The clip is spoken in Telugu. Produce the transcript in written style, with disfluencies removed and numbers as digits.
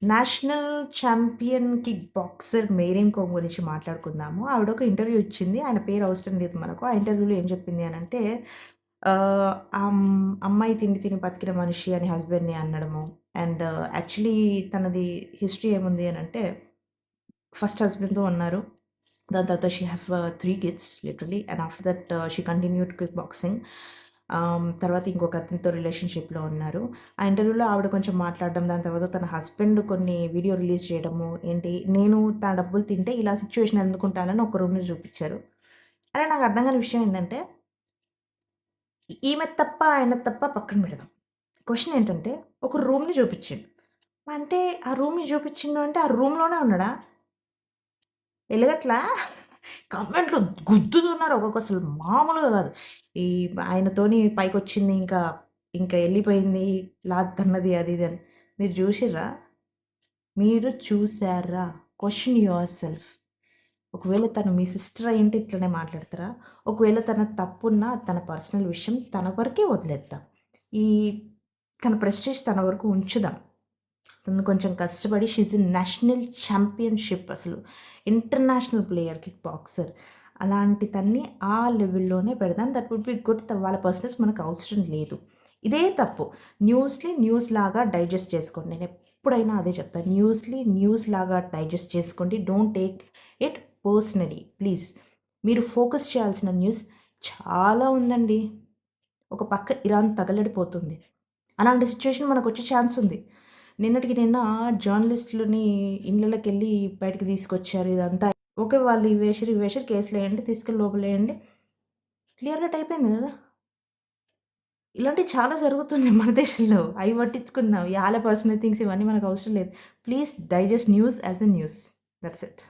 National champion kick boxer Mary Kom గురించి మాట్లాడుకుందాము. ఆవిడొక ఇంటర్వ్యూ ఇచ్చింది. ఆయన పేరు అవసరం లేదు మనకు. ఆ ఇంటర్వ్యూలో ఏం చెప్పింది అనంటే ఆహ్, అమ్మాయి తిండి తిని బతికిన మనిషి అని హస్బెండ్‌ని అనడము. అండ్ యాక్చువల్లీ తనది హిస్టరీ ఏముంది అనంటే ఫస్ట్ హస్బెండ్‌తో ఉన్నారు. దాని తర్వాత she have 3 kids literally and after that she continued kick boxing. తర్వాత ఇంకొక అతనితో రిలేషన్‌షిప్‌లో ఉన్నారు. ఆ ఇంటర్వ్యూలో ఆవిడ కొంచెం మాట్లాడడం, దాని తర్వాత తన హస్బెండ్ కొన్ని వీడియో రిలీజ్ చేయడము, ఏంటి నేను తన డబ్బులు తింటే ఇలా సిట్యుయేషన్ ఎందుకుంటానని ఒక రూమ్‌ని చూపిచ్చారు. అరే! నాకు అర్థం కాని విషయం ఏందంటే, ఈమెది తప్ప, ఆయనది తప్ప పక్కన పెడదాం. క్వెషన్ ఏంటంటే, ఒక రూమ్‌ని చూపిచ్చిండు. అంటే ఆ రూమ్‌ని చూపిచ్చిండు అంటే, ఆ రూమ్‌లోనే ఉన్నాడా? ఎలగట్లా? కామెంట్‌లు గుద్దుతున్నారు ఒక్కొక్కసలు మామూలుగా గాదు. ఈ ఆయనతోని పైకొచ్చింది ఇంకా ఎళ్ళిపోయింది. తన్నది అది ఇది అని. మీరు జూషిర్రా? మీరు చూసారా? Question your self. ఒకవేళ తను మీ సిస్టర్ అయ్యుంటే ఇట్లనే మాట్లాడతారా? ఒకవేళ తన తప్పున్నా అది తన పర్సనల్ విషయం. తన వరకే వదిలేద్దాం. ఈ తన ప్రెస్టీజ్ తన వరకు ఉంచుదాం. తను కొంచెం కష్టపడి she is a national championship అసలు. International player kick boxer. అలాంటి తన్ని ఆ లెవెల్‌లోనే పెడదాం. That would be good. వాళ్ళ పర్సనల్స్ మనకు అవసరం లేదు. ఇదే తప్పు. న్యూస్‌లాగా డైజెస్ట్ చేసుకోండి. నేనెప్పుడైనా అదే చెప్తా. న్యూస్‌లాగా డైజెస్ట్ చేసుకోండి. Don't take it personally please. మీరు ఫోకస్ చేయాల్సిన న్యూస్ చాలా ఉందండి. ఒక పక్క ఇరాన్ తగలడిపోతుంది. అలాంటి సిట్యుయేషన్ మనకొచ్చే ఛాన్స్ ఉంది. నిన్నటికి నిన్న జర్నలిస్ట్‌లని ఇళ్ళలోకెళ్ళి బయటకి తీసుకొచ్చారు ఇదంతా. ఓకే. వాళ్ళు ఇవి వేసిర్రు కేసులేయండి. తీసుకెళ్ళి లోపలేయండి. క్లియర్ కట్ అయిపోయింది గదా! ఇలాంటివి చాలా జరుగుతున్నాయి మన దేశంలో. అయి పట్టించుకుందాం. ఆళ్ళ పర్సనల్ థింగ్స్ ఇవన్నీ మనకు అవసరం లేదు. Please digest news as a news. That's it.